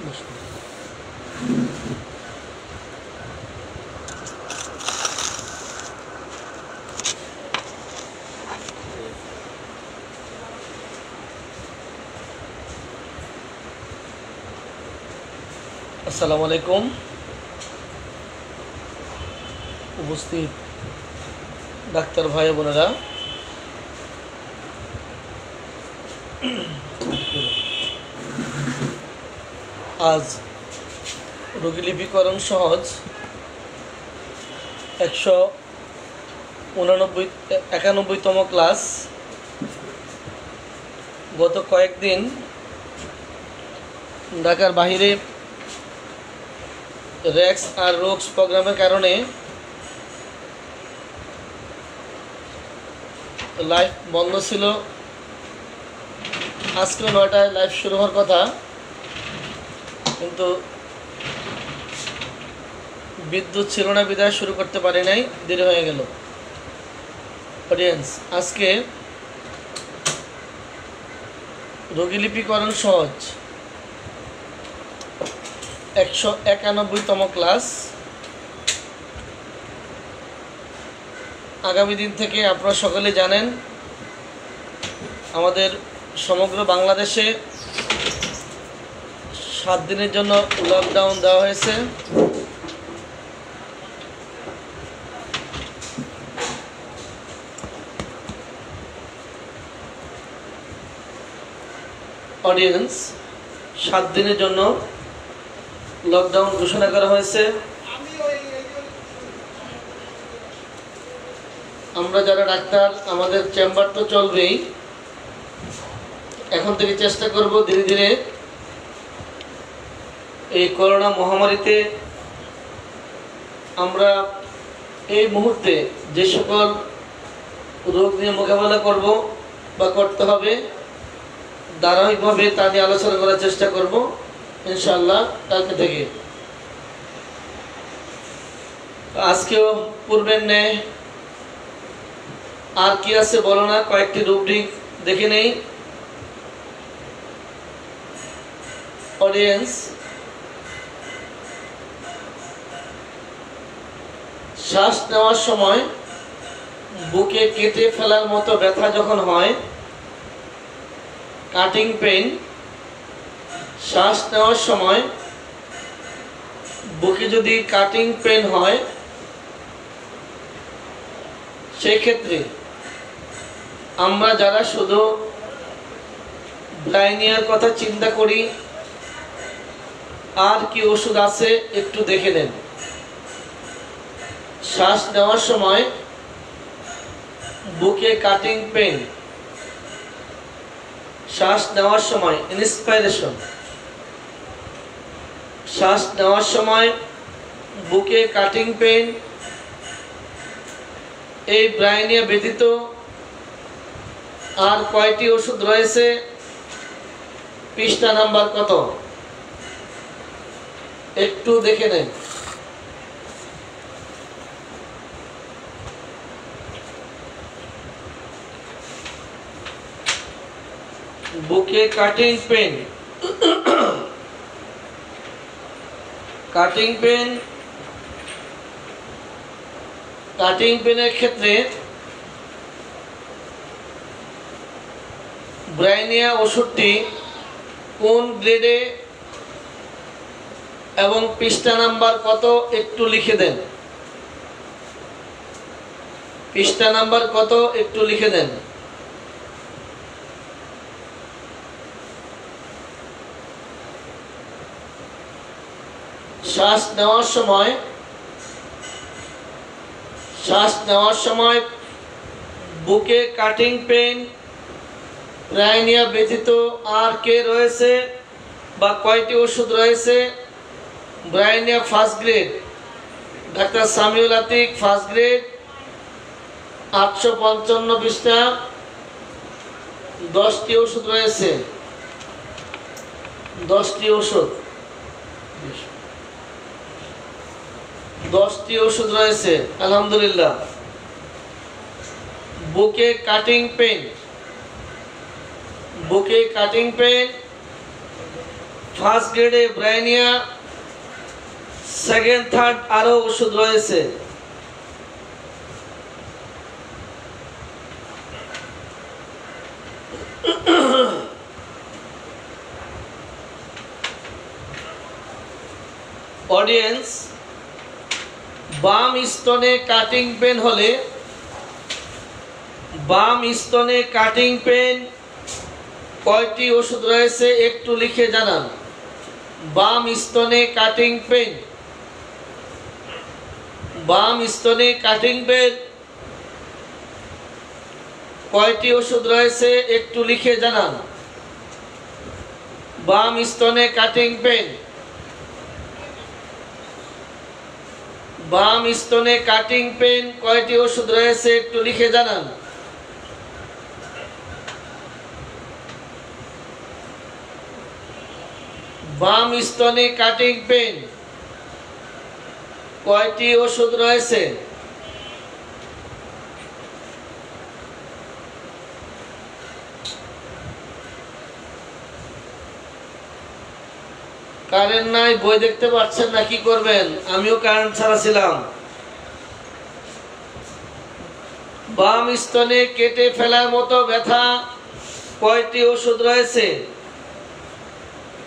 আসসালামু আলাইকুম। উপস্থিত ডাক্তার ভাই বোনেরা, আজ রোগীলিপিকরণ সহজ 191তম ক্লাস। গত কয়েকদিন ঢাকার বাহিরে র্যাক্স আর রোগস প্রোগ্রামের কারণে লাইভ বন্ধ ছিল। আজকে 9টায় লাইভ শুরু হওয়ার কথা, কিন্তু বিদ্যুৎ ছিল না বিধায় শুরু করতে পারি নাই, দেরি হয়ে গেল। অডিয়েন্স, আজকে রোগীলিপিকরণ সহজ 191তম ক্লাস। আগামী দিন থেকে আপনারা সকলে জানেন আমাদের সমগ্র বাংলাদেশে 7 দিনের জন্য লকডাউন দেওয়া হয়েছে। অডিয়েন্স, 7 দিনের জন্য লকডাউন ঘোষণা করা হয়েছে। আমরা যারা ডাক্তার, আমাদের চেম্বার তো চলবেই। এখন থেকে চেষ্টা করব ধীরে ধীরে এই করোনা মহামারীতে আমরা এই মুহূর্তে যে সকল রোগ নিয়ে মোকাবেলা করব বা করতে হবে, ধারাবাহিকভাবে তা নিয়ে আলোচনা করার চেষ্টা করব ইনশাআল্লাহ কালকে থেকে। আজকেও পূর্বের ন্যায় আর কি আছে বলো না, কয়েকটি রুব্রিক দেখে নেই। অডিয়েন্স, শ্বাস নেওয়ার সময় বুকে কেটে ফেলার মতো ব্যথা যখন হয়, কাটিং পেইন। শ্বাস নেওয়ার সময় বুকে যদি কাটিং পেইন হয়, সেই ক্ষেত্রে আমরা যারা শুধু ব্রাইনিয়ার কথা চিন্তা করি, আর কি ওষুধ আছে একটু দেখে নেন। শ্বাস নেওয়ার সময় বুকে কাটিং পেইন, শ্বাস নেওয়ার সময় ইন্সপাইরেশন, শ্বাস নেওয়ার সময় বুকে কাটিং পেইন, এই ব্রাইনিয়া ব্যতীত আর কয়টি ওষুধ রয়েছে? পৃষ্ঠা নাম্বার কত একটু দেখে নেন। বুকে cutting pain, cutting pain, cutting পেইনের ক্ষেত্রে ব্রাইনিয়া ওষুধটি কোন গ্রেডে এবং পৃষ্ঠা নাম্বার কত একটু লিখে দেন। পৃষ্ঠা নাম্বার কত একটু লিখে দেন। শ্বাস নেওয়ার সময় বুকে কাটিং পেইন, ব্রাইনিয়া ব্যতীত আর কে রয়েছে বা কয়টি ওষুধ রয়েছে? ব্রাইনিয়া ফার্স্ট গ্রেড, ডাক্তার সামিউল আতিক ফার্স্ট গ্রেড, 855 পৃষ্ঠা, 10টি ওষুধ রয়েছে। 10টি ওষুধ, 10টি ওষুধ রয়েছে আলহামদুলিল্লাহ। বুকে কাটিং পেইন, বুকে কাটিং পেইন ফার্স্ট গ্রেডে ব্রাইনিয়া, সেকেন্ড থার্ড আরও ওষুধ রয়েছে। অডিয়েন্স, বাম স্তনে কাটিং পেন হলে, বাম স্তনে কাটিং পেন কয়টি ওষুধ রয়েছে একটু লিখে জানান। বাম স্তনে কাটিং পেন, বাম স্তনে কাটিং পেন কয়টি ওষুধ রয়েছে একটু লিখে জানান। বাম স্তনে কাটিং পেন, বাম স্তনে কাটিং পেন কয়টি ওষুধ রয়েছে একটু লিখে জানান। বাম স্তনে কাটিং পেন কয়টি ওষুধ রয়েছে? কারেন্ট নাই, বই দেখতে পাচ্ছেন না, কি করবেন? আমিও কারেন্ট ছাড়া ছিলাম। বাম স্তনে কেটে ফেলার মতো ব্যথা কয়টি ওষুধ রয়েছে?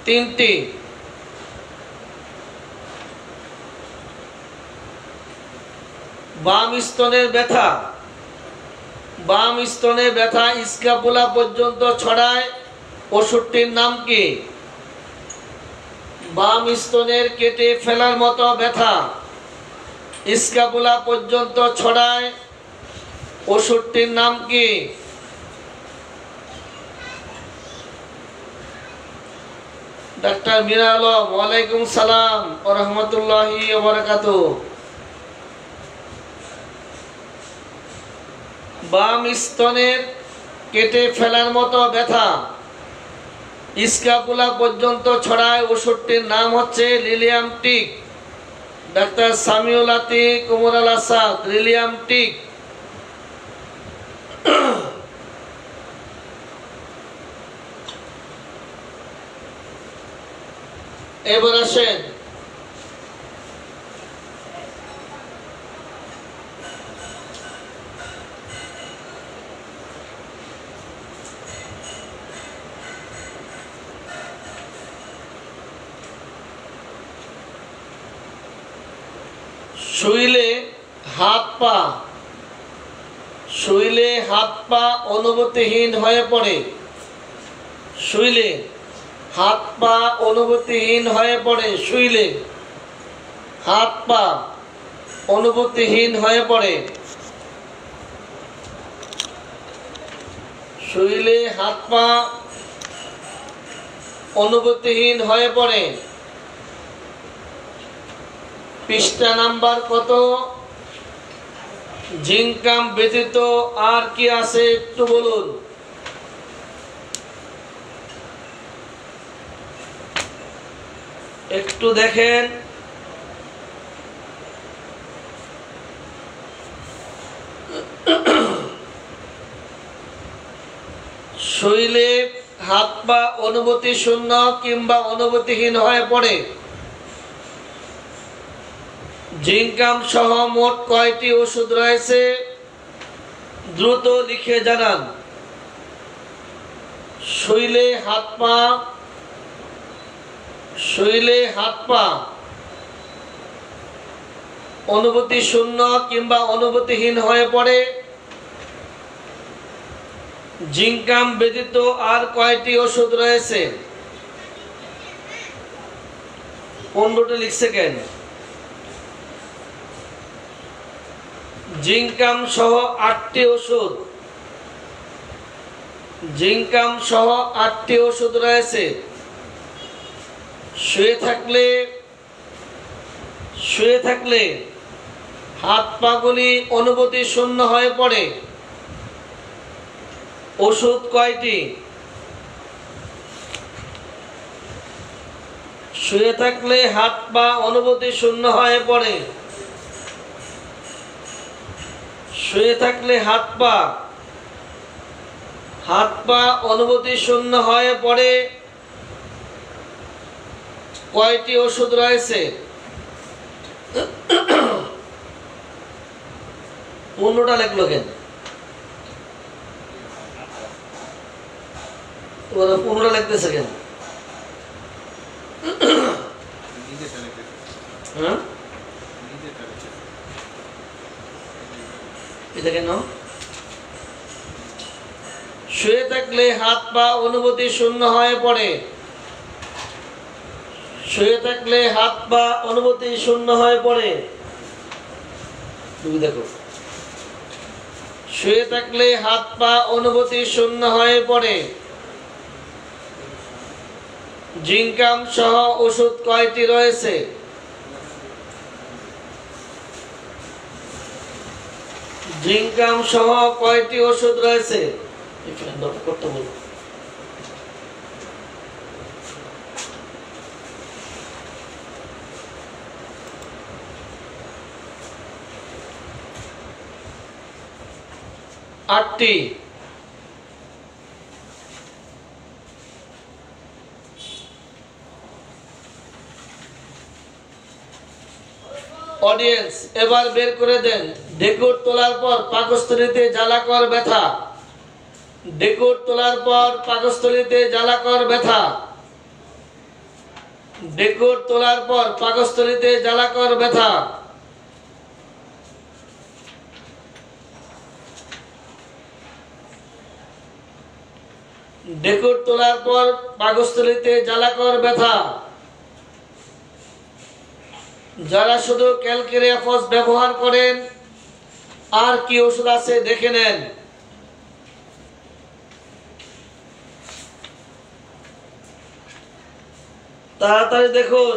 3টি। বাম স্তনের ব্যথা, বাম স্তনে ব্যথা স্ক্যাপুলা পর্যন্ত ছড়ায়, ওষুধটির নাম কি? বাম স্তনের কেটে ফেলার মতো ব্যথা স্ক্যাপুলা পর্যন্ত ছড়ায়, ওষুধটির নাম কি? ডাক্তার মীরা আলম, ওয়ালাইকুম সালাম ওয়া রাহমাতুল্লাহি ওয়া বারাকাতুহু। বাম স্তনের কেটে ফেলার মতো ব্যথা স্ক্যাপুলা পর্যন্ত ছড়ায়, ওষুধটির নাম হচ্ছে লিলিয়াম টিক। ডাক্তার সামিউল আতিক, উমর আল আসাদ, লিলিয়াম টিক। এবার আসেন শুইলে হাত পা, শুইলে হাত পা অনুভূতিহীন হয়ে পড়ে, শুইলে হাত পা অনুভূতিহীন হয়ে পড়ে, শুইলে হাত পা অনুভূতিহীন হয়ে পড়ে, শুইলে হাত পা অনুভূতিহীন হয়ে পড়ে। পৃষ্ঠা নাম্বার কত? জিঙ্কাম ব্যতীত আর কি আছে একটু বলুন। একটু দেখেন। শরীরে হাত পা অনুভূতি শূন্য কিংবা অনুভূতিহীন হয়ে পড়ে। জিঙ্কাম সহ মোট কয়টি ওষুধ রয়েছে দ্রুত লিখে জানান। শরীরে হাত পা অনুভূতি শূন্য কিংবা অনুভূতিহীন হয়ে পড়ে। জিঙ্কাম ব্যতীত আর কয়টি ওষুধ রয়েছে? 15টি লিখছে কেন? জিঙ্কাম সহ 8টি ওষুধ, জিঙ্কাম সহ 8টি ওষুধ রয়েছে। শুয়ে থাকলে হাত পাগুলি অনুভূতি শূন্য হয়ে পড়ে। ওষুধ কয়টি? শুয়ে থাকলে হাত পা অনুভূতি শূন্য হয়ে পড়ে। শুয়ে থাকলে হাত পা অনুভূতি শূন্য হয়ে পড়ে। কয়টি ওষুধ রয়েছে? 15টা লিখলো কেন? ওরা 15টা লিখতেছে কেন? হ্যাঁ, এটা কেন? শুয়ে থাকলে হাত পা অনুভূতি শূন্য হয়ে পড়ে। শুয়ে থাকলে হাত পা অনুভূতি শূন্য হয়ে পড়ে। তুমি দেখো, শুয়ে থাকলে হাত পা অনুভূতি শূন্য হয়ে পড়ে। জিঙ্কাম সহ ওষুধ কয়টি রয়েছে? জিঙ্কাম সহ কয়টি ওষুধ রয়েছে? করতে বলো। আটটি। অডিয়েন্স এবার বের করে দেন। ঢেকুর তোলার পর পাকস্থলীতে জ্বালাকর ব্যথা। ঢেকুর তোলার পর পাকস্থলীতে জ্বালাকর ব্যথা। ঢেকুর তোলার পর পাকস্থলীতে জ্বালাকর ব্যথা। ঢেকুর তোলার পর পাকস্থলীতে জ্বালাকর ব্যথা। যারা শুধু ক্যালকেরিয়া ফস ব্যবহার করেন, আর কি ওষুধ আছে দেখে নেন। তাড়াতাড়ি দেখুন।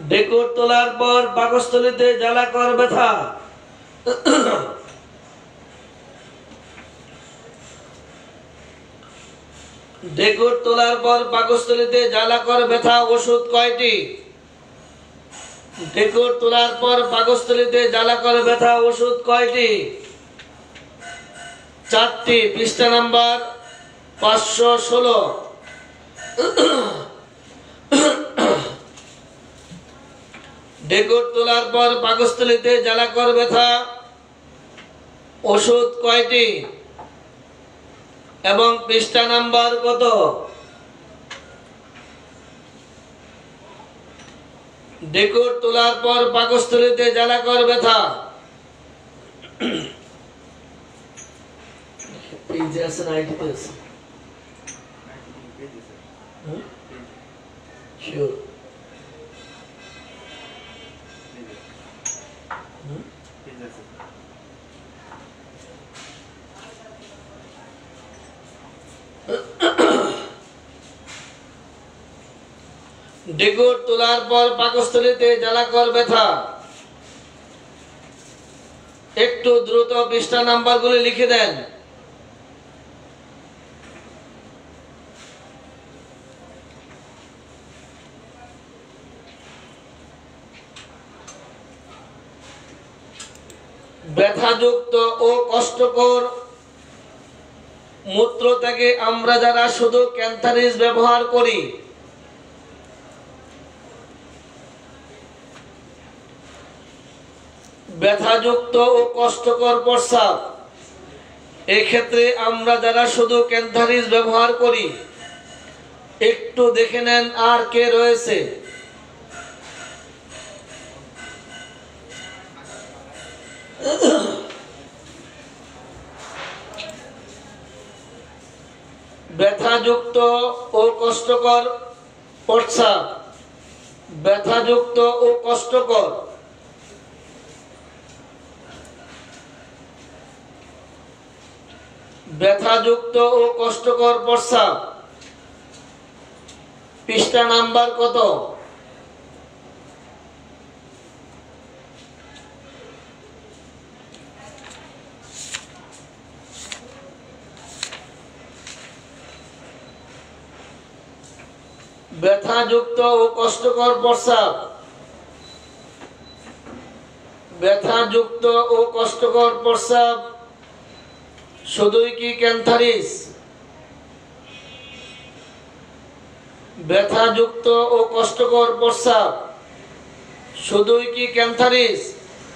ঢেকুর তোলার পর পাকস্থলীতে জ্বালাকর ব্যথা। ঢেকুর তোলার পর পাকস্থলীতে জ্বালাকর ব্যথা ওষুধ কয়টি? ঢেকুর তোলার পর পাকস্থলীতে জ্বালাকর ব্যথা ওষুধ কয়টি? 4টি। পৃষ্ঠা নাম্বার 516। ঢেকুর তোলার পর পাকস্থলীতে জ্বালাকর ব্যথা ওষুধ কয়টি এবং পৃষ্ঠা নাম্বার কত? ঢেকুর তোলার পর পাকস্থলীতে জ্বালাকর ব্যথা। এই যে আছে না, আইডিতে আছে। শিওর? ঢেকুর তোলার পর পাকস্থলীতে জ্বালাকর ব্যথা। একটু দ্রুত পৃষ্ঠা নাম্বারগুলি লিখে দেন। ব্যথাযুক্ত ও কষ্টকর মূত্র থেকে আমরা যারা শুধু ক্যান্থারিস ব্যবহার করি, ব্যথাযুক্ত ও কষ্টকর প্রস্রাব, এক্ষেত্রে আমরা যারা শুধু ক্যান্থারিস ব্যবহার করি, একটু দেখে নেন আর কে রয়েছে। ব্যথাযুক্ত ও কষ্টকর প্রস্রাব, ব্যথাযুক্ত ও কষ্টকর, ব্যথাযুক্ত ও কষ্টকর প্রস্রাব। পৃষ্ঠা নাম্বার কত? ব্যথাযুক্ত ও কষ্টকর প্রস্রাব, ব্যথাযুক্ত ও কষ্টকর প্রস্রাব শুধুই কি ক্যান্থারিস ব্যথাযুক্ত ও কষ্টকর প্রস্রাব শুধুই কি ক্যান্সারিস?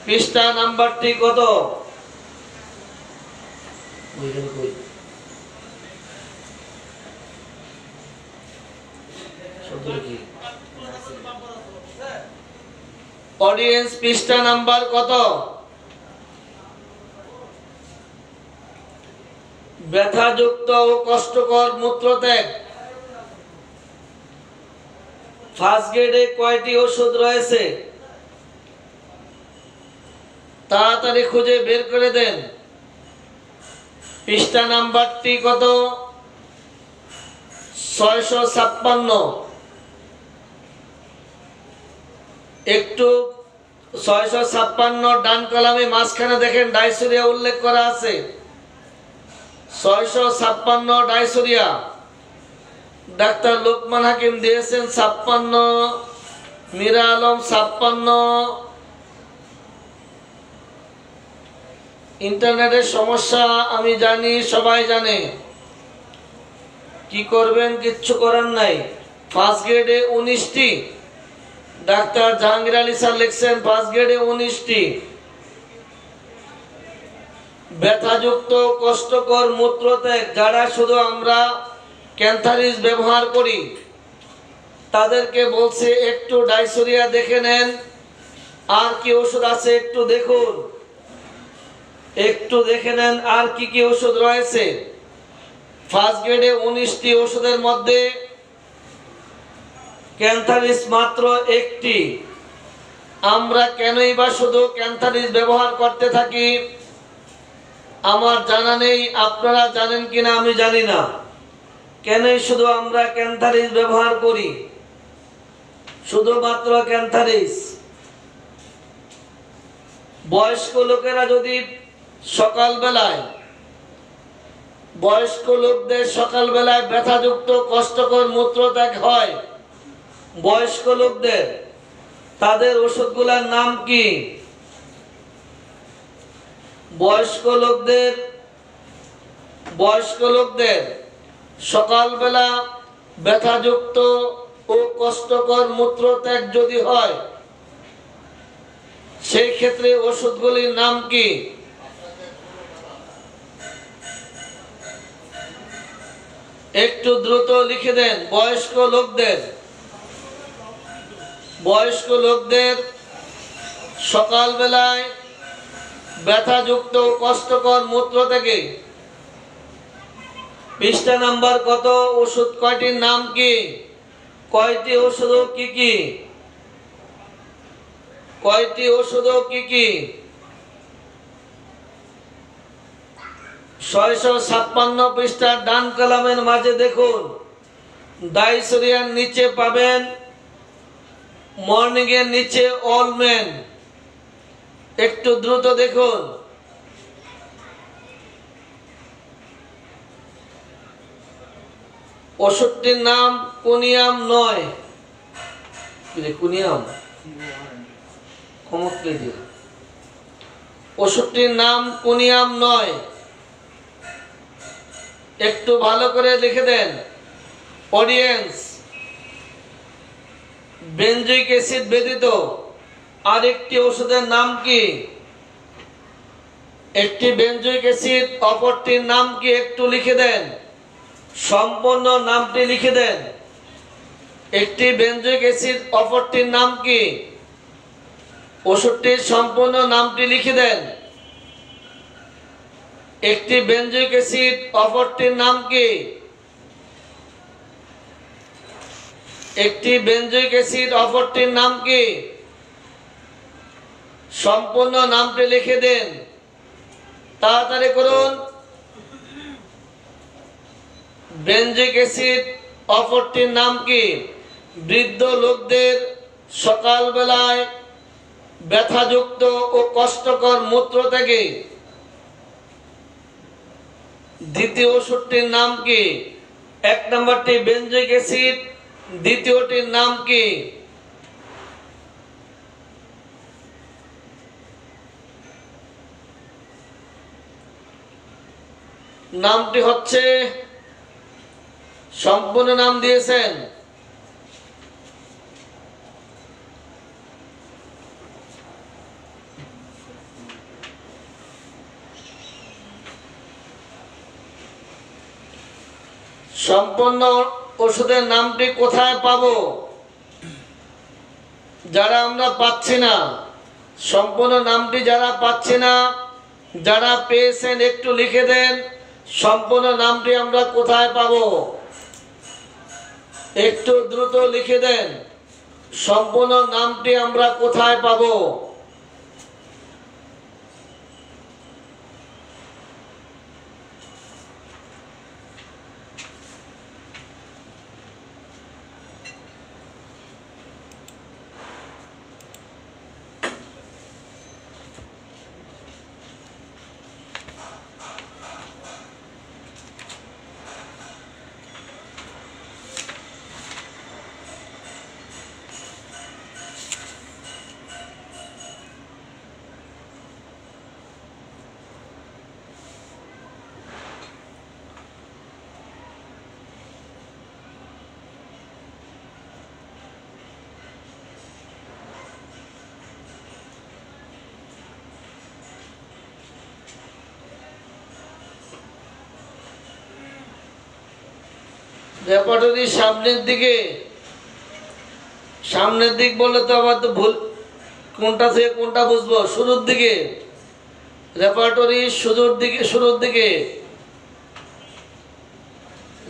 পৃষ্ঠা নাম্বারটি কত? অডিয়েন্স পৃষ্ঠা নাম্বার কত? ব্যথাযুক্ত ও কষ্টকর মূত্রত্যাগ ফার্স্ট গ্রেডে কয়টি ওষুধ রয়েছে? তাড়াতাড়ি খুঁজে বের করে দেন। পৃষ্ঠা নাম্বারটি কত? 656। একটু 656 ডান কলামে মাঝখানে দেখেন ডাইসুরিয়া উল্লেখ করা আছে। 656 ডাইসুরিয়া ডাক্তার লোকমান হাকিম দিয়েছেন 56, মীরা আলম 56। ইন্টারনেটের সমস্যা আমি জানি, সবাই জানে, কি করবেন? কিচ্ছু করার নাই। ফার্স্ট গ্রেডে 19টি ডাক্তার জাহাঙ্গীর আলী স্যার লিখছেন ফার্স্ট গ্রেডে 19টি। ব্যথাযুক্ত কষ্টকর মূত্রত্যাগ যারা শুধু আমরা ক্যান্সারিস ব্যবহার করি তাদেরকে বলছে একটু ডাইসুরিয়া দেখে নেন, আর কি ওষুধ আছে একটু দেখুন, একটু দেখে নেন আর কি কি ওষুধ রয়েছে। ফার্স্ট গ্রেডে 19টি ওষুধের মধ্যে ক্যান্সারিস মাত্র একটি। আমরা কেনই বা শুধু ক্যান্সারিস ব্যবহার করতে থাকি আমার জানা নেই, আপনারা জানেন কিনা আমি জানি না। কেনই শুধু আমরা ক্যান্সারিস ব্যবহার করি? শুধুমাত্র ক্যান্সারিস। বয়স্ক লোকেরা যদি সকালবেলায়, বয়স্ক লোকদের সকালবেলায় ব্যথাযুক্ত কষ্টকর মূত্রত্যাগ হয়, বয়স্ক লোকদের, তাদের ওষুধগুলোর নাম কি? বয়স্ক লোকদের সকালবেলা ব্যথাযুক্ত ও কষ্টকর মূত্রত্যাগ যদি হয় সেই ক্ষেত্রে ওষুধগুলির নাম কি? একটু দ্রুত লিখে দেন। বয়স্ক লোকদের সকালবেলায় ব্যথাযুক্ত কষ্টকর মূত্রত্যাগে পৃষ্ঠা নাম্বার কত? ওষুধ কয়টির নাম কি? কয়টি ওষুধ কি কি? কয়টি ওষুধ কি কি? 656 পৃষ্ঠার ডান কলামের মাঝে দেখুন, ডাইসুরিয়ার নিচে পাবেন মর্নিং এর নিচে অলমেন। একটু দ্রুত দেখুন। ওষুধটির নাম কোনিয়াম নয়, কোনিয়াম ওষুধটির নাম কোনিয়াম নয়। একটু ভালো করে লিখে দেন। অডিয়েন্স, বেনজোইক অ্যাসিড ব্যতীত আরেকটি ওষুধের নাম কি? একটি বেনজোইক অ্যাসিড, অপরটির নাম কি? একটু লিখে দেন, সম্পূর্ণ নামটি লিখে দেন। একটি বেনজোইক অ্যাসিড, অপরটির নাম কি? ওষুধটির সম্পূর্ণ নামটি লিখে দেন। একটি বেনজোইক অ্যাসিড, অপরটির নাম কি? একটি বেনজোইক অ্যাসিড, অপরটির নাম কি? সম্পূর্ণ নামটি লিখে দেন, তাড়াতাড়ি করুন। বেনজোইক অ্যাসিড, অপরটির নাম কি? বৃদ্ধ লোকদের সকালবেলায় ব্যথাযুক্ত ও কষ্টকর মূত্রত্যাগে দ্বিতীয় ওষুধটির নাম কি? এক নম্বরটি বেনজোইক অ্যাসিড, দ্বিতীয়টির নাম কি? নামটি হচ্ছে, সম্পূর্ণ নাম দিয়েছেন সম্পূর্ণ ওষুধের নামটি কোথায় পাবো? যারা আমরা পাচ্ছি না, সম্পূর্ণ নামটি যারা পাচ্ছি না, যারা পেয়েছেন একটু লিখে দেন সম্পূর্ণ নামটি আমরা কোথায় পাবো। একটু দ্রুত লিখে দেন সম্পূর্ণ নামটি আমরা কোথায় পাবো। রেপার্টরি সামনের দিকে, সামনের দিক বললে তো আবার তো ভুল, কোনটা থেকে কোনটা বুঝবো? শুরুর দিকে, রেপার্টরি শুরুর দিকে, শুরুর দিকে,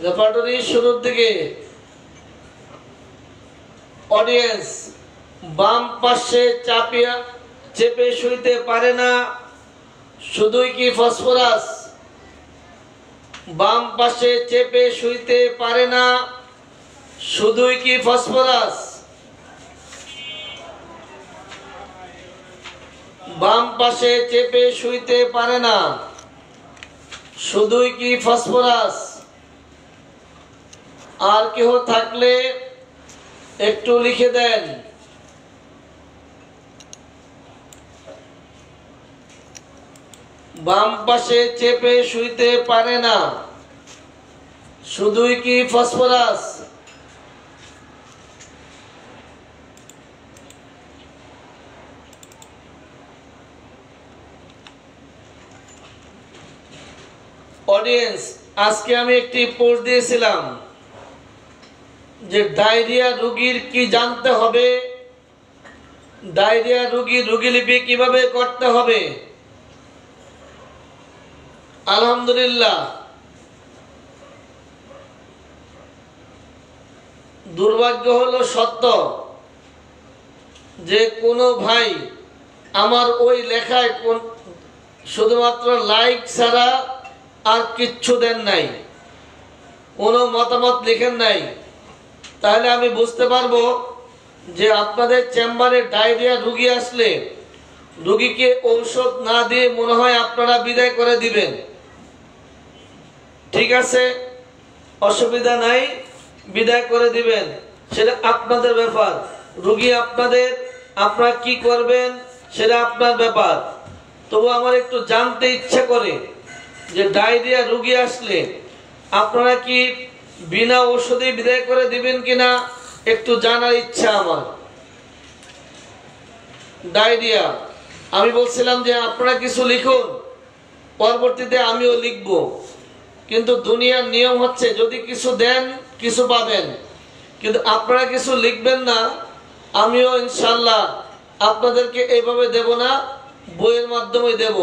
রেপার্টরি শুরুর দিকে। অডিয়েন্স বাম পাশে চাপিয়া চেপে শুইতে পারে না, শুধুই কি ফসফরাস? বাম পাশে চেপে শুইতে পারে না, শুধুই কি ফসফরাস? বাম পাশে চেপে শুইতে পারে না, শুধুই কি ফসফরাস? আর কেহ থাকলে একটু লিখে দেন। বাম পাশে চেপে শুইতে পারে না, শুধুই কি ফসফরাস? অডিয়েন্স আজকে আমি একটি পোস্ট দিয়েছিলাম যে ডায়রিয়া রোগীর কি জানতে হবে, ডায়রিয়া রোগীর রোগীলিপি কিভাবে করতে হবে। আলহামদুলিল্লাহ দুর্ভাগ্য হলো সত্য যে কোনো ভাই আমার ওই লেখায় শুধুমাত্র লাইক ছাড়া আর কিচ্ছু দেন নাই, কোনো মতামত লিখেন নাই। তাহলে আমি বুঝতে পারবো যে আপনাদের চেম্বারে ডায়রিয়া রোগী আসলে রোগীকে ঔষধ না দিয়ে মনে হয় আপনারা বিদায় করে দিবেন। ঠিক আছে, অসুবিধা নাই, বিদায় করে দিবেন, সেটা আপনাদের ব্যাপার। রোগী আপনাদের, আপনারা কি করবেন সেটা আপনার ব্যাপার। তবু আমার একটু জানতে ইচ্ছে করে যে ডায়রিয়া রোগী আসলে আপনারা কি বিনা ঔষধে বিদায় করে দিবেন কিনা, একটু জানার ইচ্ছা আমার। ডায়রিয়া আমি বলছিলাম যে আপনারা কিছু লিখুন, পরবর্তীতে আমিও লিখব, কিন্তু দুনিয়ার নিয়ম হচ্ছে যদি কিছু দেন কিছু পাবেন, কিন্তু আপনারা কিছু লিখবেন না, আমিও ইনশাল্লাহ আপনাদেরকে এইভাবে দেব না, বইয়ের মাধ্যমে দেব।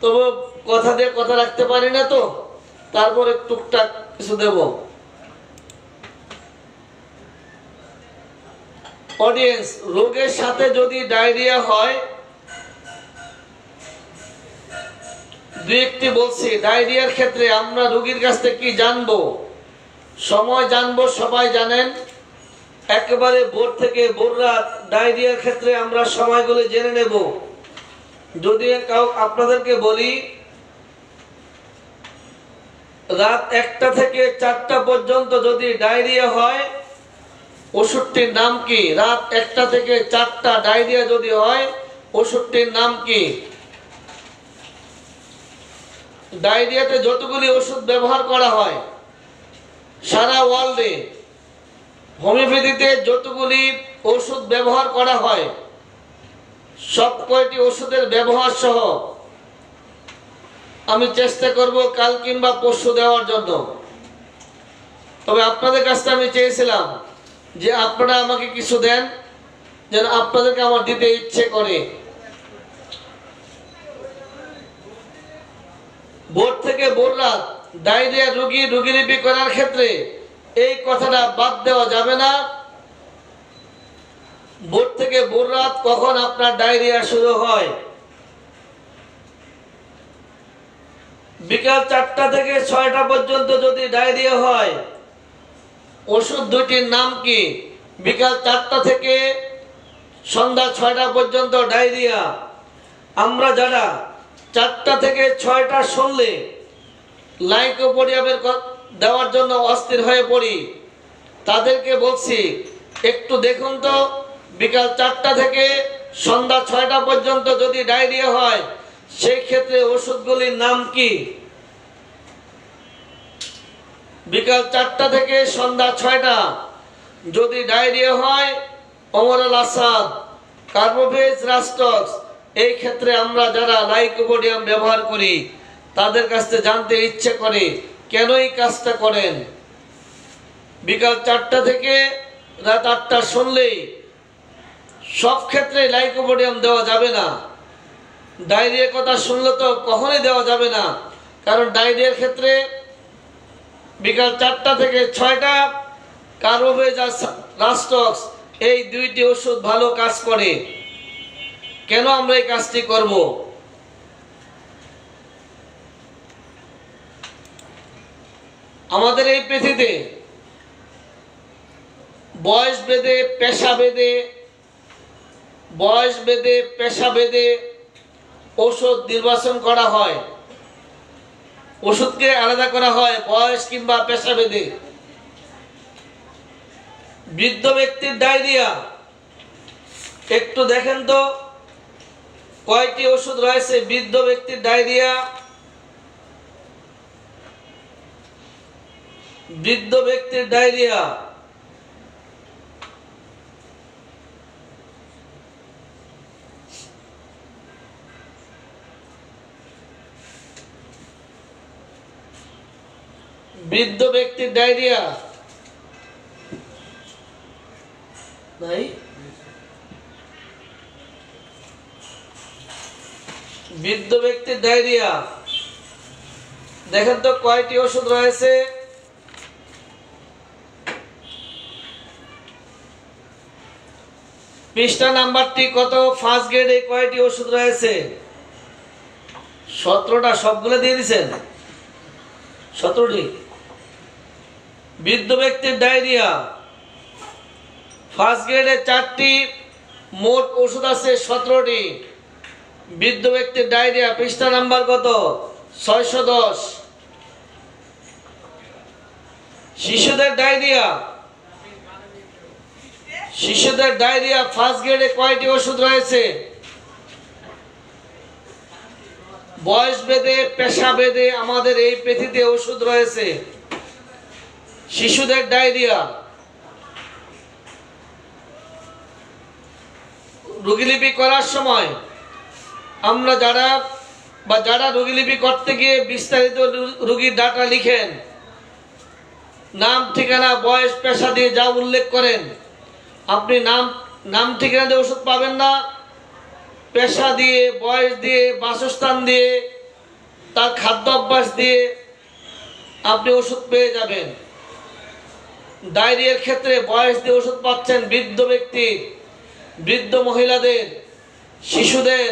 তবু কথা দিয়ে কথা রাখতে পারি না, তো তারপরে টুকটাক কিছু দেব। অডিয়েন্স রোগের সাথে যদি ডায়রিয়া হয়, দুই একটি বলছি, ডায়রিয়ার ক্ষেত্রে আমরা রোগীর কাছ থেকে কি জানবো, সময় জানবো, সবাই জানেন একেবারে ভোর থেকে ভোর রাত ডায়রিয়ার ক্ষেত্রে আমরা সময়গুলো জেনে নেব। যদি আপনাদেরকে বলি রাত 1টা থেকে 4টা পর্যন্ত যদি ডায়রিয়া হয়, ওষুধটির নাম কি? রাত 1টা থেকে 4টা ডায়রিয়া যদি হয়, ওষুধটির নাম কি? ডায়রিয়াতে যতগুলি ওষুধ ব্যবহার করা হয় সারা ওয়ার্ল্ডে, হোমিওপ্যাথিতে যতগুলি ওষুধ ব্যবহার করা হয় সব কয়টি ওষুধের ব্যবহার সহ আমি চেষ্টা করব কাল কিংবা পরশু দেওয়ার জন্য। তবে আপনাদের কাছে আমি চেয়েছিলাম যে আপনারা আমাকে কিছু দেন যেন আপনাদেরকে আমার দিতে ইচ্ছে করে। ভোর থেকে ভোর রাত ডায়রিয়া রোগীলিপি করার ক্ষেত্রে এই কথাটা বাদ দেওয়া যাবে না। ভোর থেকে ভোর রাত কখন আপনার ডায়রিয়া শুরু হয়? বিকাল 4টা থেকে 6টা পর্যন্ত যদি ডায়রিয়া হয়, ওষুধ দুটির নাম কি? বিকাল 4টা থেকে সন্ধ্যা 6টা পর্যন্ত ডায়রিয়া। আমরা যারা 4টা থেকে 6টা শুনলে লাইকোপোডিয়ামের দেওয়ার জন্য অস্থির হয়ে পড়ি, তাদেরকে বলছি একটু দেখুন তো, বিকাল 4টা থেকে সন্ধ্যা 6টা পর্যন্ত যদি ডায়রিয়া হয় সেই ক্ষেত্রে ওষুধগুলির নাম কি? বিকাল 4টা থেকে সন্ধ্যা 6টা যদি ডায়রিয়া হয়, অমরাল আসাদ, কার্বোভেজ, রাস্টক্স, এই ক্ষেত্রে আমরা যারা লাইকোপোডিয়াম ব্যবহার করি তাদের কাছে জানতে ইচ্ছে করে কেন এই কাজটা করেন। বিকাল 4টা থেকে রাত 8টা শুনলেই সব ক্ষেত্রে লাইকোপোডিয়াম দেওয়া যাবে না। ডায়রিয়ার কথা শুনলে তো কখনোই দেওয়া যাবে না, কারণ ডায়রিয়ার ক্ষেত্রে বিকাল 4টা থেকে 6টা কার্বোভেজ আর রাস্টক্স এই দুইটি ওষুধ ভালো কাজ করে। কেন আমরা এই কাজটি করব? আমাদের এই পৃথিবীতে বয়স ভেদে পেশা ভেদে ওষুধ নির্বাচন করা হয়, ওষুধকে আলাদা করা হয় বয়স কিংবা পেশা ভেদে। বৃদ্ধ ব্যক্তির ডায়রিয়া, একটু দেখেন তো কয়টি ওষুধ রয়েছে বৃদ্ধ ব্যক্তির ডায়রিয়া। বৃদ্ধ ব্যক্তির ডায়রিয়া বৃদ্ধ ব্যক্তির ডায়রিয়া নাই। বৃদ্ধ ব্যক্তির ডায়রিয়া দেখেন তো কয়টি ওষুধ রয়েছে। পৃষ্ঠা নাম্বারটি কত? ফার্স্ট গ্রেডে কয়টি ওষুধ রয়েছে? 17টা। সবগুলো দিয়ে দিচ্ছেন? 17টি। বৃদ্ধ ব্যক্তির ডায়রিয়া ফার্স্ট গ্রেডে 4টি, মোট ওষুধ আছে 17টি। বৃদ্ধ ব্যক্তির ডায়রিয়া পৃষ্ঠা নাম্বার কত? 610। শিশুদের ডায়রিয়া ফার্স্ট গ্রেডে কয়টি ওষুধ রয়েছে? বয়স ভেদে পেশা ভেদে আমাদের এই পৃথিবীতে ওষুধ রয়েছে। শিশুদের ডায়রিয়া রোগীলিপি করার সময় আমরা যারা রোগীলিপি করতে গিয়ে বিস্তারিত রোগীর ডাটা লিখেন, নাম ঠিকানা বয়স পেশা দিয়ে যা উল্লেখ করেন, আপনি নাম ঠিকানা দিয়ে ওষুধ পাবেন না, পেশা দিয়ে, বয়স দিয়ে, বাসস্থান দিয়ে, তার খাদ্য অভ্যাস দিয়ে আপনি ওষুধ পেয়ে যাবেন। ডায়রিয়ার ক্ষেত্রে বয়স দিয়ে ওষুধ পাচ্ছেন বৃদ্ধ ব্যক্তি, বৃদ্ধ মহিলাদের, শিশুদের,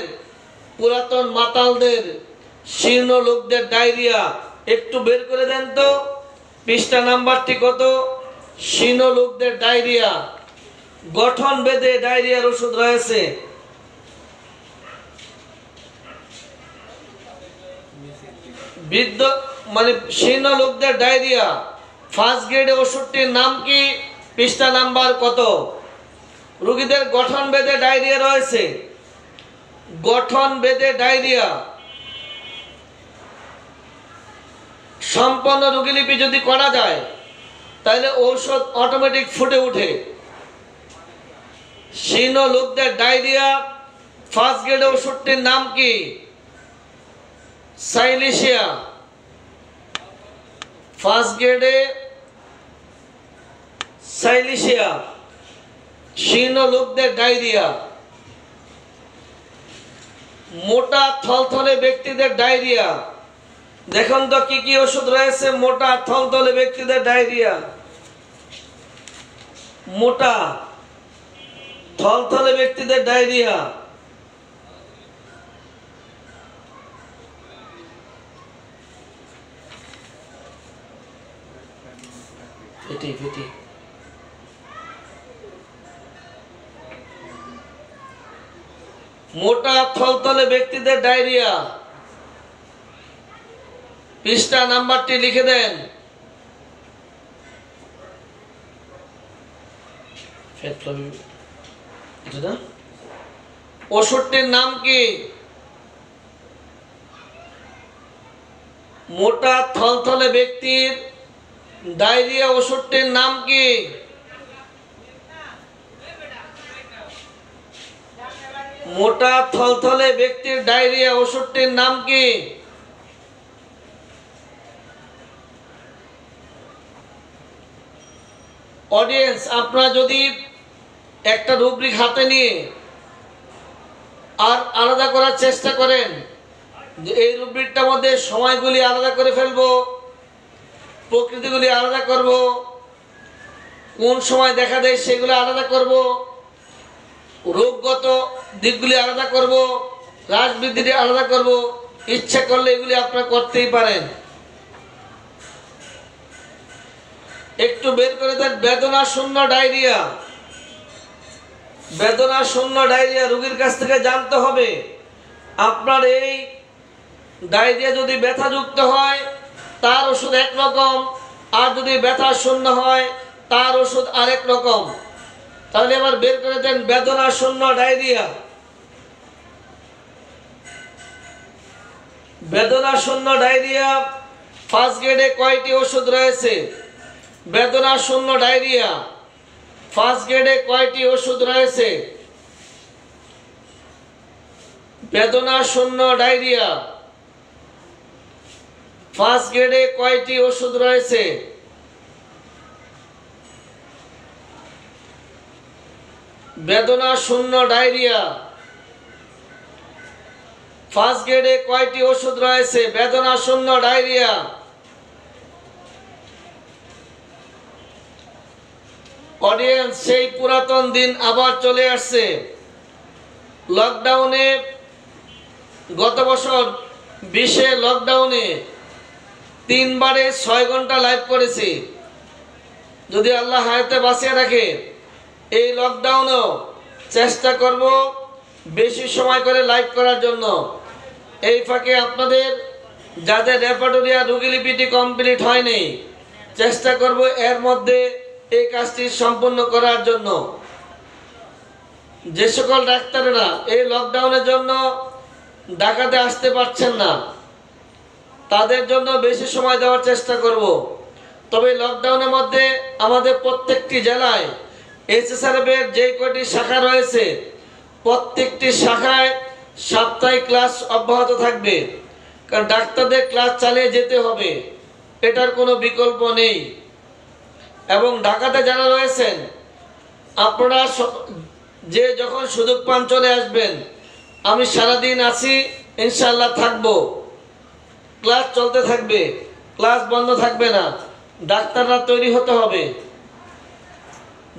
পুরাতন মাতালদের, শীর্ণ লোকদের ডায়রিয়া। একটু বের করে দেন তো পৃষ্ঠা নাম্বারটি কত? শীর্ণ লোকদের ডায়রিয়া। গঠন ভেদে ডায়রিয়ার ওষুধ রয়েছে। বৃদ্ধ মানে শীর্ণ লোকদের ডায়রিয়া ফার্স্ট গ্রেডে ওষুধটির নাম কি? পৃষ্ঠা নাম্বার কত? রোগীদের গঠন ভেদে ডায়রিয়া রয়েছে। গঠন ভেদে ডায়রিয়া সম্পন্ন রোগীলিপি যদি করা যায় তাহলে ঔষধ অটোমেটিক ফুটে ওঠে। শীর্ণ লোকদের ডায়রিয়া ফার্স্ট গ্রেডে ওষুধটির নাম কি? সাইলিশিয়া। ফার্স্ট গ্রেডে সাইলিশিয়া, শীর্ণ লোকদের ডায়রিয়া, মোটা থলথলে ব্যক্তিদের ডায়রিয়া। দেখুন তো কি কি ওষুধ রয়েছে মোটা থলথলে ব্যক্তিদের ডায়রিয়া। মোটা থলথলে ব্যক্তিদের ডায়রিয়া, ফেটি ফেটি, মোটা থলথলে ব্যক্তিদের ডায়রিয়া। পৃষ্ঠা নাম্বারটি লিখে দেন। ওষুধটির নাম কি? মোটা থলথলে ব্যক্তির ডায়রিয়া ওষুধটির নাম কি? মোটা থলথলে ব্যক্তির ডায়রিয়া ওষুধটির নাম কি? অডিয়েন্স, আপনারা যদি একটা রুব্রিক হাতে নিয়ে আর আলাদা করার চেষ্টা করেন যে এই রুব্রিকটার মধ্যে সময়গুলি আলাদা করে ফেলবো, প্রকৃতিগুলি আলাদা করব, কোন সময় দেখা দেয় সেগুলো আলাদা করব, রোগগত দিকগুলি আলাদা করব, হ্রাস বৃদ্ধিটি আলাদা করব, ইচ্ছা করলে এগুলি আপনারা করতেই পারেন। একটু বের করে দেন বেদনা শূন্য ডায়রিয়া। বেদনা শূন্য ডায়রিয়া রোগীর কাছ থেকে জানতে হবে আপনার এই ডায়রিয়া যদি ব্যথাযুক্ত হয় তার ওষুধ একরকম, আর যদি ব্যথা শূন্য হয় তার ওষুধ আরেক রকম। তাহলে এবার বের করে দেন বেদনা শূন্য ডায়রিয়া। বেদনা শূন্য ডায়রিয়া ফার্স্ট গ্রেডে কয়টি ওষুধ রয়েছে? বেদনা শূন্য ডায়রিয়া ফার্স্ট গ্রেডে কয়টি ওষুধ রয়েছে? বেদনা শূন্য ডায়রিয়া ফার্স্ট গ্রেডে কয়টি ওষুধ রয়েছে? বেদনা শূন্য ডায়রিয়া ফার্স্ট গ্রেডে কয়টি ওষুধ রয়েছে? বেদনা শূন্য ডায়রিয়া। অডিয়েন্স, সেই পুরাতন দিন আবার চলে আসছে। লকডাউনে, গত বছর 20-এ লকডাউনে 3 বারে 6 ঘন্টা লাইভ করেছি। যদি আল্লাহ হায়াতে বাঁচিয়ে রাখে এই লকডাউনেও চেষ্টা করব বেশি সময় করে লাইভ করার জন্য। এই ফাঁকে আপনাদের যাদের রেপার্টোরিয়া রোগীলিপিটি কমপ্লিট হয়নি, চেষ্টা করব এর মধ্যে এই কাজটি সম্পূর্ণ করার জন্য। যে সকল ডাক্তারেরা এই লকডাউনের জন্য ঢাকাতে আসতে পারছেন না তাদের জন্য বেশি সময় দেওয়ার চেষ্টা করব। তবে লকডাউনের মধ্যে আমাদের প্রত্যেকটি জেলায় এইচএসআরএফের যে কয়টি শাখা রয়েছে প্রত্যেকটি শাখায় সাপ্তাহিক ক্লাস অব্যাহত থাকবে, কারণ ডাক্তারদের ক্লাস চালিয়ে যেতে হবে, এটার কোনো বিকল্প নেই। এবং ঢাকাতে যারা রয়েছেন আপনারা যে যখন সুযোগ পান চলে আসবেন। আমি সারাদিন আছি, ইনশাআল্লাহ থাকবো, ক্লাস চলতে থাকবে, ক্লাস বন্ধ থাকবে না, ডাক্তাররা তৈরি হতে হবে।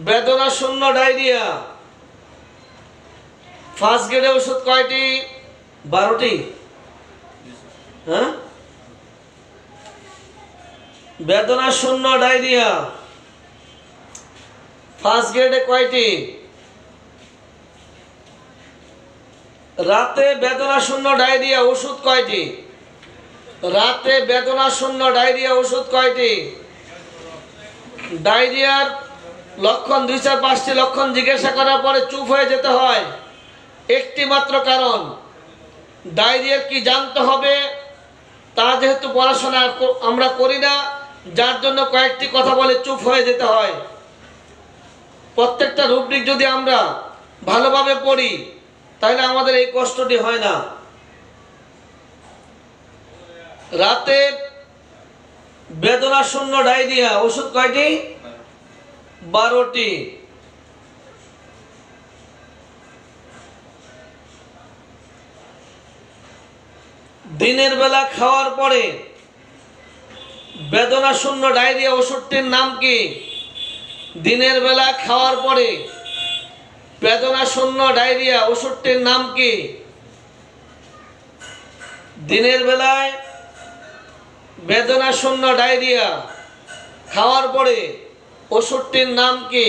বেদনা শূন্য ডায়রিয়া ফার্স্ট গ্রেডে ওষুধ কয়টি? 12টি। হ্যাঁ, বেদনা শূন্য ডায়রিয়া ফার্স্ট গ্রেডে কয়টি? রাতে বেদনা শূন্য ডায়রিয়া ওষুধ কয়টি? রাতে বেদনা শূন্য ডায়রিয়া ওষুধ কয়টি? ডায়রিয়ার লক্ষণ 2-4-5টি লক্ষণ জিজ্ঞাসা করার পরে চুপ হয়ে যেতে হয় একটি মাত্র কারণ, ডায়রিয়ার কি জানতে হবে তা যেহেতু পড়াশোনা আমরা করি না, যার জন্য কয়েকটি কথা বলে চুপ হয়ে যেতে হয়। প্রত্যেকটা রুব্রিক যদি আমরা ভালোভাবে পড়ি তাহলে আমাদের এই কষ্টটি হয় না। রাতে বেদনা শূন্য ডায়রিয়া ওষুধ কয়টি? 12টি। দিনের বেলা খাওয়ার পরে বেদনা শূন্য ডায়রিয়া ওষুধটির নাম কি? দিনের বেলা খাওয়ার পরে বেদনা শূন্য ডায়রিয়া ওষুধটির নাম কি? দিনের বেলায় বেদনা শূন্য ডায়রিয়া খাওয়ার পরে ওষুধটির নাম কি?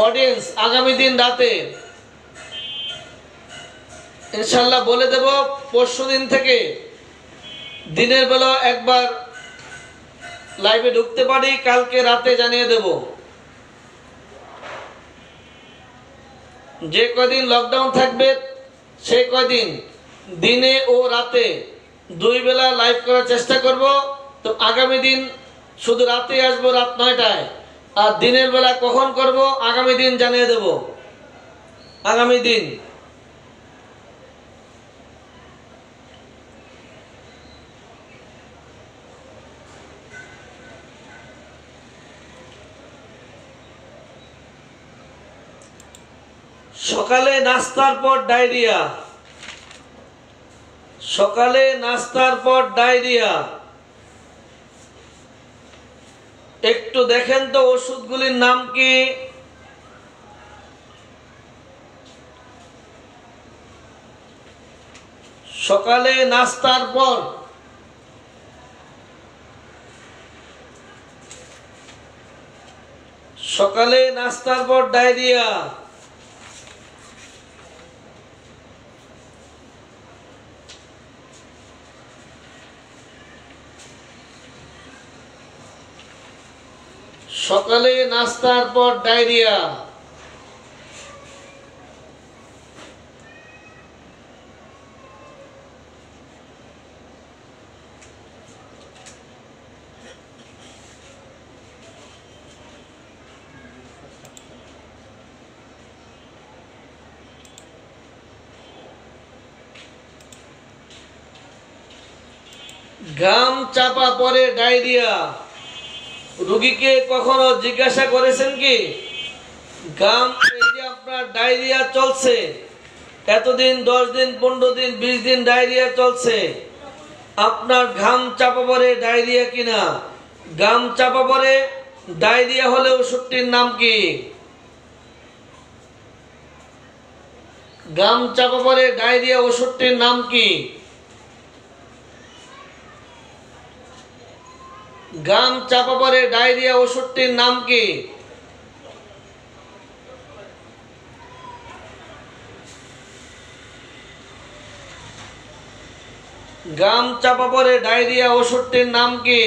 অডিয়েন্স আগামী দিন রাতে ইনশাআল্লাহ বলে দেব। পরশুদিন থেকে দিনের বেলা একবার লাইভে ঢুকতে পারি, কালকে রাতে জানিয়ে দেব। যে কয়দিন লকডাউন থাকবে সেই কয়দিন দিনে ও রাতে 2 বেলা লাইভ করার চেষ্টা করব। তো আগামী দিন শুধু রাতে আসবো, রাত 9টায়। আর দিনের বেলা কখন করব আগামী দিন জানিয়ে দেব। আগামী দিন সকালে নাস্তার পর ডায়রিয়া, সকালে নাস্তার পর ডায়রিয়া, একটু দেখেন তো ওষুধগুলির নাম কি? সকালে নাস্তার পর সকালে নাস্তার পর ডায়রিয়া। সকালে নাস্তার পর ডায়রিয়া। ঘাম চাপা পড়ে ডায়রিয়া। রোগীকে কখনো জিজ্ঞাসা করেছেন কি ঘাম, এই যে আপনার ডায়রিয়া চলছে এতদিন, 10 দিন, 15 দিন, 20 দিন ডায়রিয়া চলছে, আপনার ঘাম চাপা পড়ে ডায়রিয়া কিনা? ঘাম চাপা পড়ে ডায়রিয়া হলে ওষুধটির নাম কি? ঘাম চাপা পড়ে ডায়রিয়া ওষুধটির নাম কি? ঘাম চাপা পড়ে ডায়রিয়া ওষুধটির নাম কি? ঘাম চাপা পড়ে ডায়রিয়া ওষুধটির নাম কি?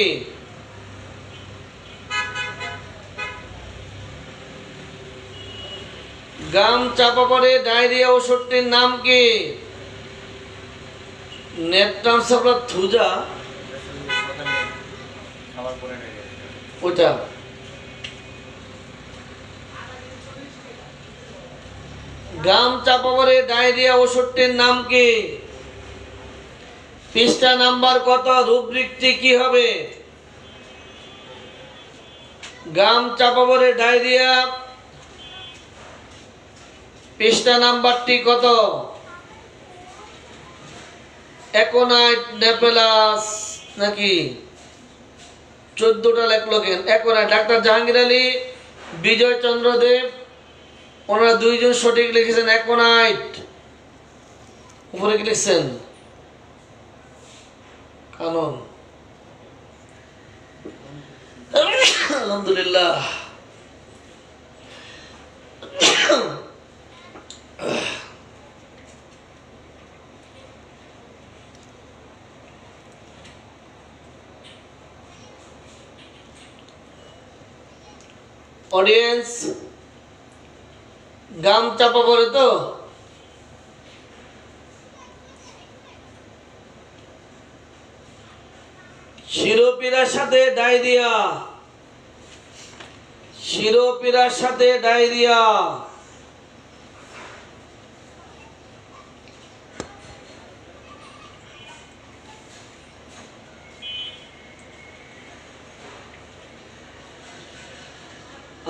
ঘাম চাপা পড়ে ডায়রিয়া ওষুধটির নাম কি? নেট ট্রান্সফার থুজা ওটা। ঘাম চাপা পড়ে ডায়রিয়া ওষুধটির নাম কি? পৃষ্ঠা নাম্বার কত? রুব্রিকটি কি হবে? ঘাম চাপা পড়ে ডায়রিয়া পৃষ্ঠা নাম্বারটি কত? একোনাইট, নেপেলাস নাকি 14টা লেখলো কেন? একোনাইট। ডাক্তার জাহাঙ্গীর আলী, বিজয় চন্দ্র দেব, ওনারা 2 জন সঠিক লিখেছেন একোনাইট। উপরে কি লিখছেন? কানন। আলহামদুলিল্লাহ। অডিয়েন্স গাম চাপা পড়ে তো শিরোপীড়ার সাথে ডায়রিয়া, শিরোপীড়ার সাথে ডায়রিয়া।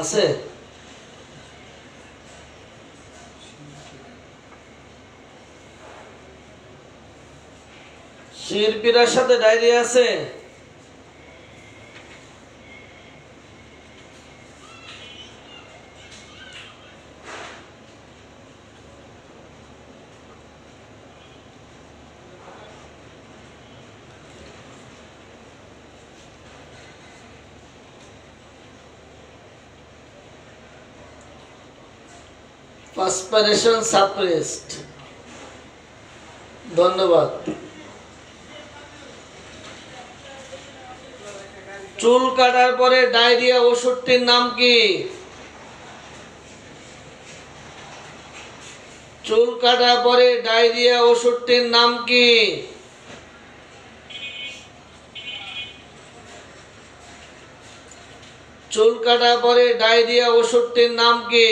আছে? শিরপিরার সাথে ডায়রিয়া আছে? পাসপিরেশন সাপ্রেসড। ধন্যবাদ। চুল কাটার পরে ডায়রিয়া ওষুধটির নাম কি? চুল কাটার পরে ডায়রিয়া ওষুধটির নাম কি? চুল কাটার পরে ডায়রিয়া ওষুধটির নাম কি?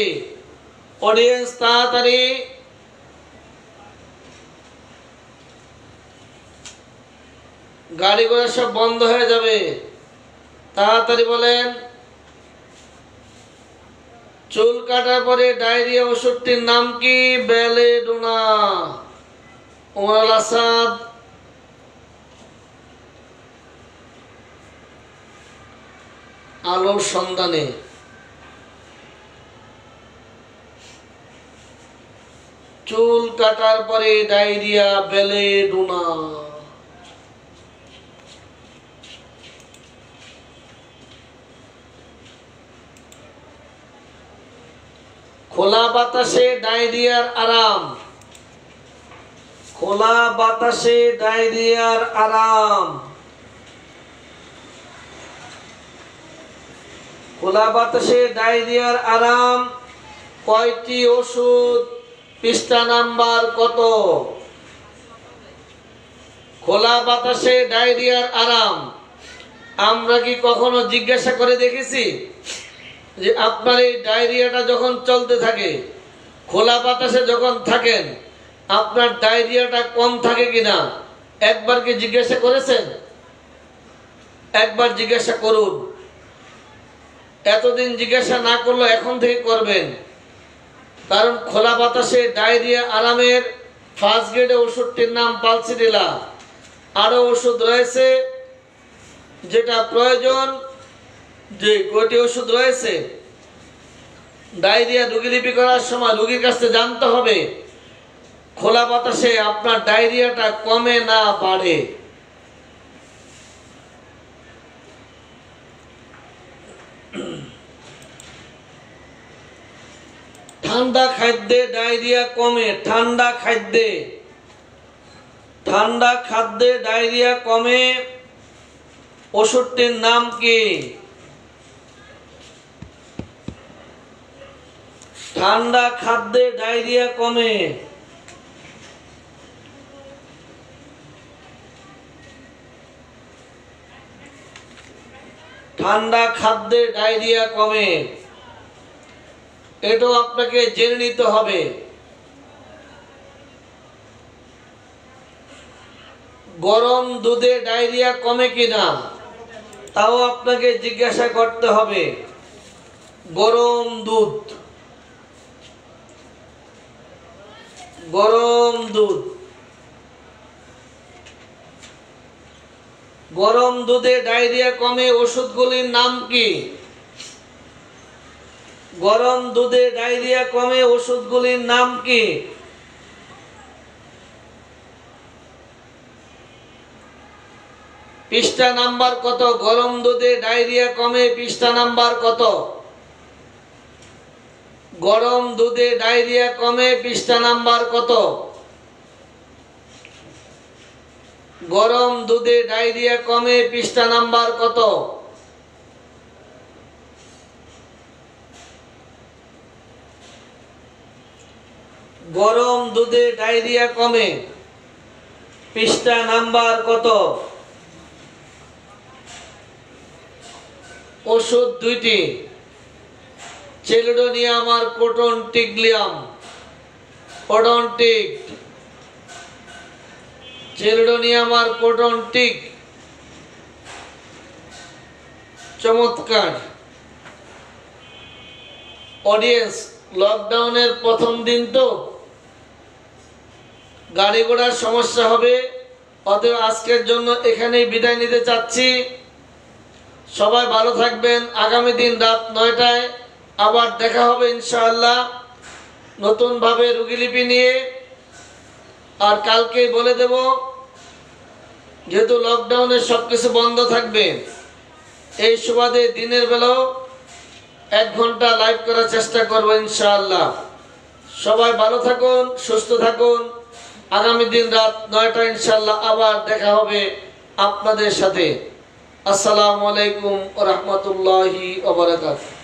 অডিয়েন্স তাড়াতাড়ি। গাড়ি ঘোড়া সব বন্ধ হয়ে যাবে, তাড়াতাড়ি বলেন। চুল কাটার পরে ডায়রিয়া ওষুধটির নাম কি? বেলেডোনা। ওমর আসাদ। আলোর সন্ধানে। চুল কাটার পরে ডায়রিয়া, বেলেডোনা। খোলা বাতাসে ডায়রিয়ার আরাম। খোলা বাতাসে ডায়রিয়ার আরাম। খোলা বাতাসে ডায়রিয়ার আরাম। কয়টি ওষুধ? পৃষ্ঠা নাম্বার কত? খোলা বাতাসে ডায়রিয়ার আরাম। আমরা কি কখনো জিজ্ঞাসা করে দেখেছি যে আপনার এই ডায়রিয়াটা যখন চলতে থাকে, খোলা বাতাসে যখন থাকেন, আপনার ডায়রিয়াটা কম থাকে কিনা একবার কি জিজ্ঞাসা করেছেন? একবার জিজ্ঞাসা করুন। এতদিন জিজ্ঞাসা না করলে এখন থেকে করবেন। কারণ খোলা বাতাসে ডায়রিয়া আরামের ফার্স্ট গ্রেডে ওষুধটির নাম পালসিডিলা। আরো ওষুধ রয়েছে যেটা প্রয়োজন, যে কয়টি ওষুধ রয়েছে ডায়রিয়া রোগীলিপি করার সময় রোগীর কাছে জানতে হবে খোলা বাতাসে আপনার ডায়রিয়াটা কমে না বাড়ে। ঠান্ডা খাদ্যে ডায়রিয়া কমে। ঠান্ডা খাদ্যে, ঠান্ডা খাদ্যে ডায়রিয়া কমে। ওষুধটির নাম কি? ঠান্ডা খাদ্যে ডায়রিয়া কমে। ঠান্ডা খাদ্যে ডায়রিয়া কমে। এটাও আপনাকে জেনে নিতে হবে। গরম দুধে ডায়রিয়া কমে কিনা তাও আপনাকে জিজ্ঞাসা করতে হবে। গরম দুধ, গরম দুধ, গরম দুধে ডায়রিয়া কমে ওষুধগুলির নাম কি? গরম দুধে ডায়রিয়া কমে ওষুধগুলির নাম কি? পৃষ্ঠা নাম্বার কত? গরম দুধে ডায়রিয়া কমে পৃষ্ঠা নাম্বার কত? গরম দুধে ডায়রিয়া কমে পৃষ্ঠা নাম্বার কত? গরম দুধে ডায়রিয়া কমে পৃষ্ঠা নাম্বার কত? গরম দুধে ডায়রিয়া কমে পৃষ্ঠা নাম্বার কত? ওষুধ দুইটি, চেলিডোনিয়াম আর প্রোটনটিগ্লিয়াম। প্রোটনটিক, চেলিডোনিয়াম আর প্রোটনটিক। চমৎকার। অডিয়েন্স, লকডাউনের প্রথম দিন তো গাড়ি ঘোড়ার সমস্যা হবে, অতএব আজকের জন্য এখানেই বিদায় নিতে চাচ্ছি। সবাই ভালো থাকবেন। আগামী দিন রাত 9টায় আবার দেখা হবে ইনশাআল্লাহ নতুনভাবে রুগীলিপি নিয়ে। আর কালকেই বলে দেব, যেহেতু লকডাউনে সবকিছু বন্ধ থাকবে, এই সুবাদে দিনের বেলাও 1 ঘন্টা লাইভ করার চেষ্টা করবো ইনশাআল্লাহ। সবাই ভালো থাকুন, সুস্থ থাকুন। আগামী দিন রাত 9টায় ইনশাআল্লাহ আবার দেখা হবে আপনাদের সাথে। আসসালামু আলাইকুম ওয়া রাহমাতুল্লাহি ওয়া বারাকাতুহু।